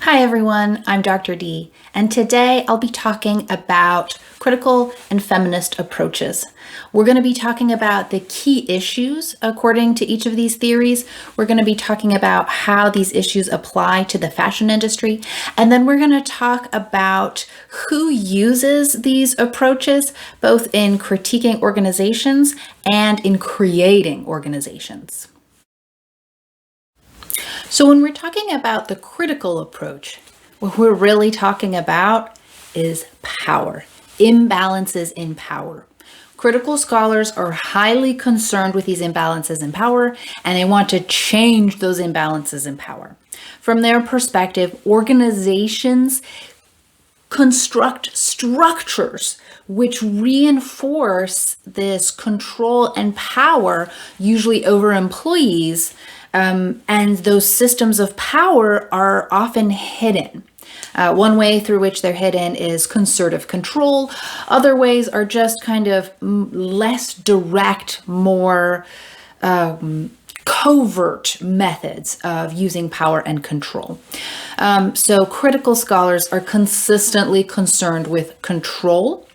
Hi everyone, I'm Dr. D, and today I'll be talking about critical and feminist approaches. We're going to be talking about the key issues according to each of these theories. We're going to be talking about how these issues apply to the fashion industry, and then we're going to talk about who uses these approaches, both in critiquing organizations and in creating organizations. So when we're talking about the critical approach, what we're really talking about is power, imbalances in power. Critical scholars are highly concerned with these imbalances in power, and they want to change those imbalances in power. From their perspective, organizations construct structures which reinforce this control and power, usually over employees, and those systems of power are often hidden. One way through which they're hidden is concerted control. Other ways are just kind of less direct, more covert methods of using power and control. So critical scholars are consistently concerned with control,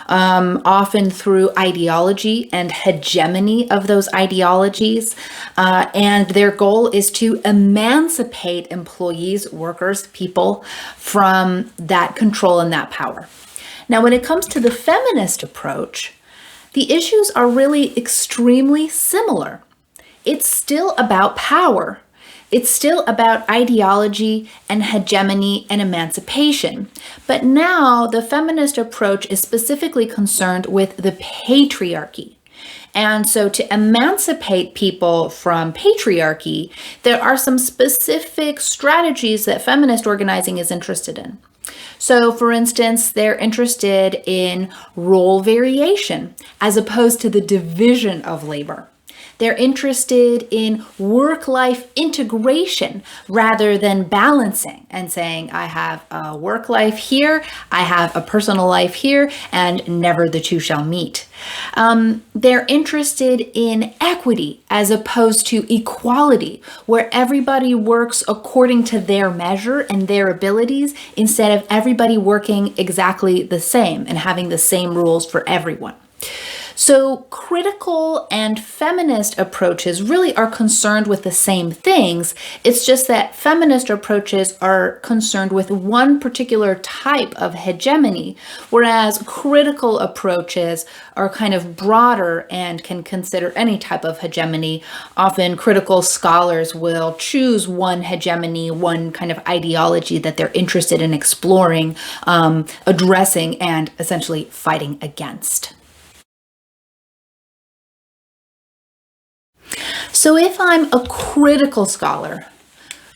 often through ideology and hegemony of those ideologies. And their goal is to emancipate employees, workers, people from that control and that power. Now, when it comes to the feminist approach, the issues are really extremely similar. It's still about power. It's still about ideology and hegemony and emancipation. But now the feminist approach is specifically concerned with the patriarchy. And so to emancipate people from patriarchy, there are some specific strategies that feminist organizing is interested in. So, for instance, they're interested in role variation as opposed to the division of labor. They're interested in work-life integration rather than balancing and saying, I have a work life here, I have a personal life here, and never the two shall meet. They're interested in equity as opposed to equality, where everybody works according to their measure and their abilities instead of everybody working exactly the same and having the same rules for everyone. So critical and feminist approaches really are concerned with the same things. It's just that feminist approaches are concerned with one particular type of hegemony, whereas critical approaches are kind of broader and can consider any type of hegemony. Often critical scholars will choose one hegemony, one kind of ideology that they're interested in exploring, addressing, and essentially fighting against. So if I'm a critical scholar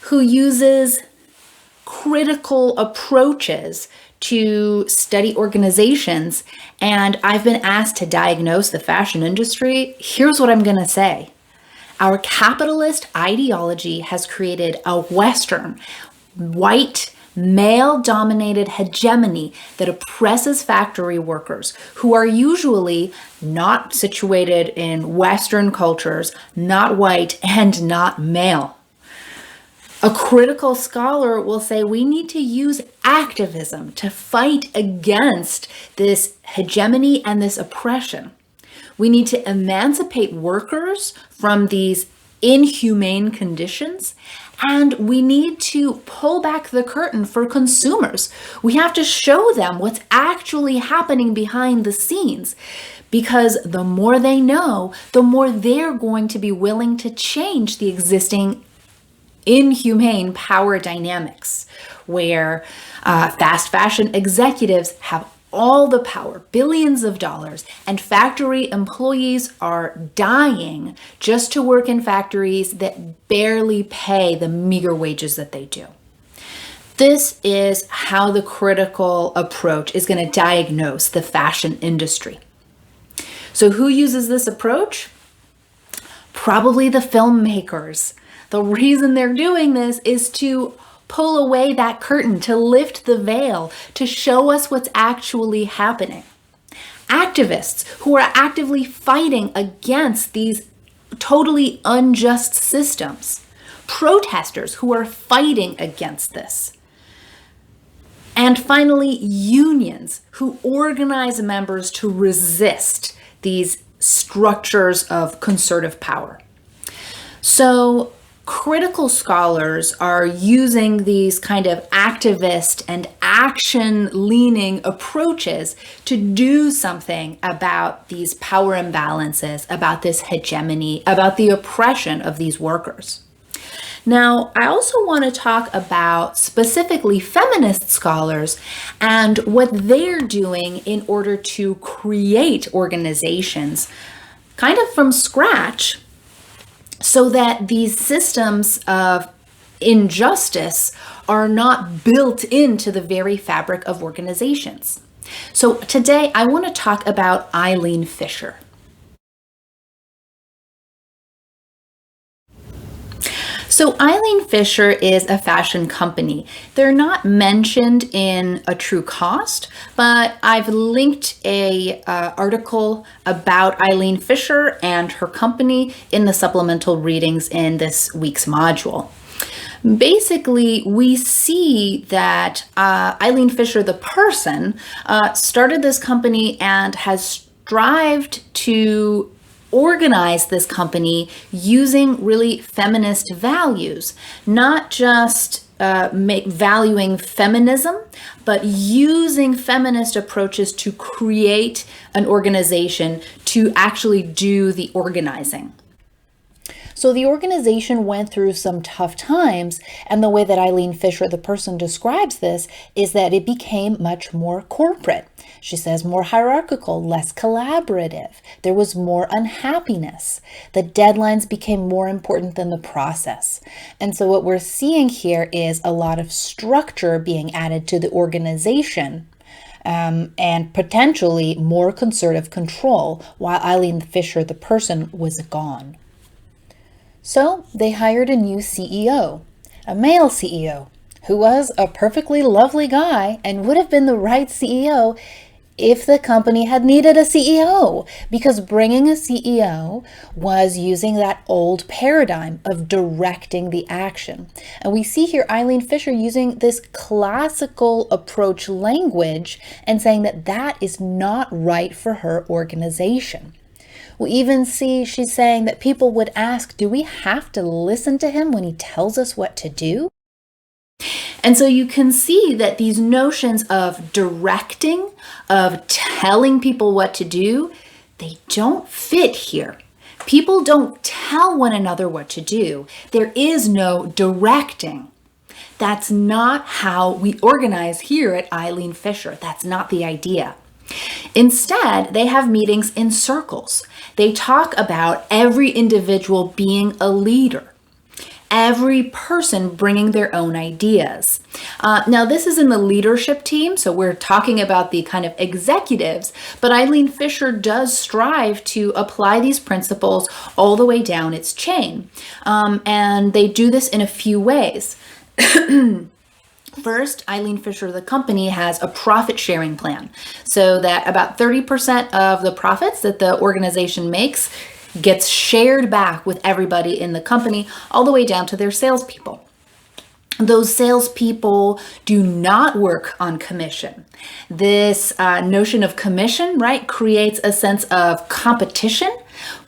who uses critical approaches to study organizations, and I've been asked to diagnose the fashion industry, here's what I'm going to say. Our capitalist ideology has created a Western, white, male-dominated hegemony that oppresses factory workers who are usually not situated in Western cultures, not white, and not male. A critical scholar will say we need to use activism to fight against this hegemony and this oppression. We need to emancipate workers from these inhumane conditions, and we need to pull back the curtain for consumers. We have to show them what's actually happening behind the scenes, because the more they know, the more they're going to be willing to change the existing inhumane power dynamics, where fast fashion executives have all the power, billions of dollars, and factory employees are dying just to work in factories that barely pay the meager wages that they do. This is how the critical approach is going to diagnose the fashion industry. So who uses this approach? Probably the filmmakers. The reason they're doing this is to pull away that curtain, to lift the veil, to show us what's actually happening. Activists who are actively fighting against these totally unjust systems. Protesters who are fighting against this. And finally, unions who organize members to resist these structures of conservative power. So critical scholars are using these kind of activist and action-leaning approaches to do something about these power imbalances, about this hegemony, about the oppression of these workers. Now, I also want to talk about specifically feminist scholars and what they're doing in order to create organizations kind of from scratch so that these systems of injustice are not built into the very fabric of organizations. So today I want to talk about Eileen Fisher. So Eileen Fisher is a fashion company. They're not mentioned in A True Cost, but I've linked a article about Eileen Fisher and her company in the supplemental readings in this week's module. Basically, we see that Eileen Fisher, the person, started this company and has strived to organize this company using really feminist values, not just valuing feminism, but using feminist approaches to create an organization to actually do the organizing. So the organization went through some tough times, and the way that Eileen Fisher, the person, describes this is that it became much more corporate. She says more hierarchical, less collaborative. There was more unhappiness. The deadlines became more important than the process. And so what we're seeing here is a lot of structure being added to the organization. And potentially more conservative control while Eileen Fisher, the person, was gone. So they hired a new CEO, a male CEO, who was a perfectly lovely guy and would have been the right CEO if the company had needed a CEO, because bringing a CEO was using that old paradigm of directing the action. And we see here Eileen Fisher using this classical approach language and saying that that is not right for her organization. We even see she's saying that people would ask, do we have to listen to him when he tells us what to do? And so you can see that these notions of directing, of telling people what to do, they don't fit here. People don't tell one another what to do. There is no directing. That's not how we organize here at Eileen Fisher. That's not the idea. Instead, they have meetings in circles. They talk about every individual being a leader, every person bringing their own ideas. Now, this is in the leadership team, so we're talking about the kind of executives, but Eileen Fisher does strive to apply these principles all the way down its chain. And they do this in a few ways. First, Eileen Fisher, the company, has a profit sharing plan so that about 30% of the profits that the organization makes gets shared back with everybody in the company, all the way down to their salespeople. Those salespeople do not work on commission. This notion of commission, right, creates a sense of competition,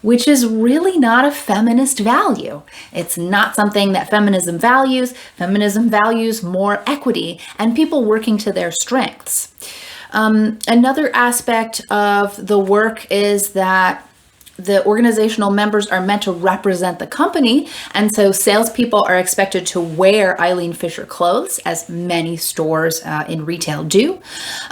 which is really not a feminist value. It's not something that feminism values. Feminism values more equity and people working to their strengths. Another aspect of the work is that the organizational members are meant to represent the company, and so salespeople are expected to wear Eileen Fisher clothes, as many stores in retail do.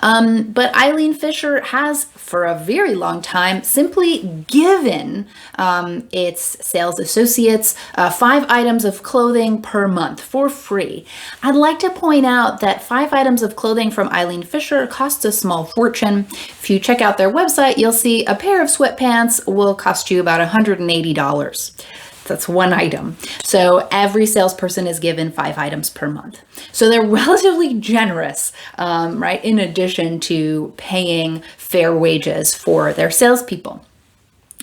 But Eileen Fisher has, for a very long time, simply given its sales associates 5 items of clothing per month for free. I'd like to point out that 5 items of clothing from Eileen Fisher costs a small fortune. If you check out their website, you'll see a pair of sweatpants will cost you about $180. That's one item. So every salesperson is given 5 items per month. So they're relatively generous, right? In addition to paying fair wages for their salespeople.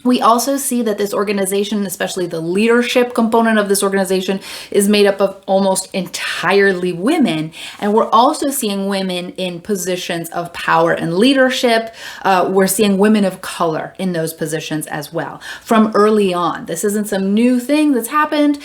We also see that this organization, especially the leadership component of this organization, is made up of almost entirely women. And we're also seeing women in positions of power and leadership. We're seeing women of color in those positions as well from early on. This isn't some new thing that's happened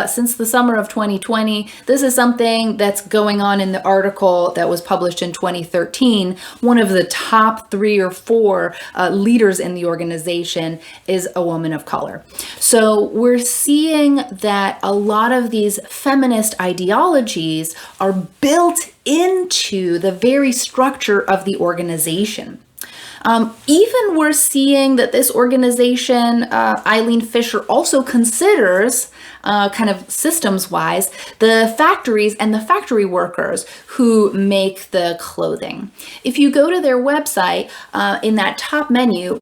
since the summer of 2020. This is something that's going on in the article that was published in 2013. One of the top 3 or 4 leaders in the organization is a woman of color. So we're seeing that a lot of these feminist ideologies are built into the very structure of the organization. Even we're seeing that this organization, Eileen Fisher also considers, kind of systems-wise, the factories and the factory workers who make the clothing. If you go to their website, in that top menu,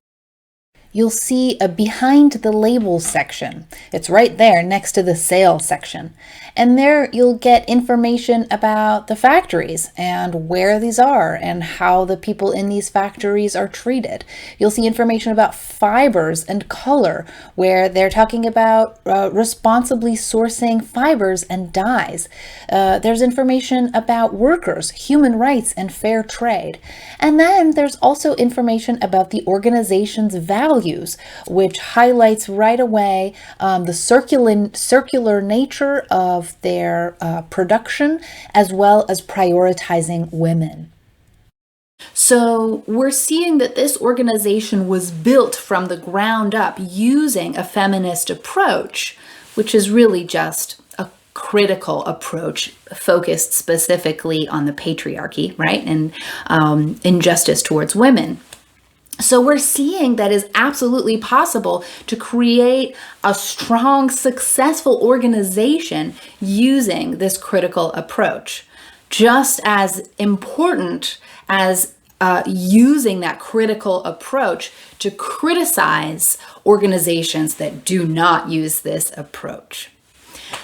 you'll see a behind the label section. It's right there next to the sales section. And there you'll get information about the factories and where these are and how the people in these factories are treated. You'll see information about fibers and color, where they're talking about responsibly sourcing fibers and dyes. There's information about workers, human rights, and fair trade. And then there's also information about the organization's values, which highlights right away the circular nature of their production, as well as prioritizing women. So we're seeing that this organization was built from the ground up using a feminist approach, which is really just a critical approach focused specifically on the patriarchy, right? And injustice towards women. So we're seeing that it's absolutely possible to create a strong, successful organization using this critical approach. Just as important as using that critical approach to criticize organizations that do not use this approach.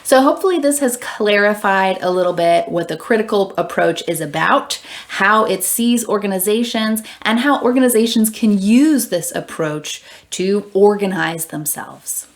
So hopefully this has clarified a little bit what the critical approach is about, how it sees organizations, and how organizations can use this approach to organize themselves.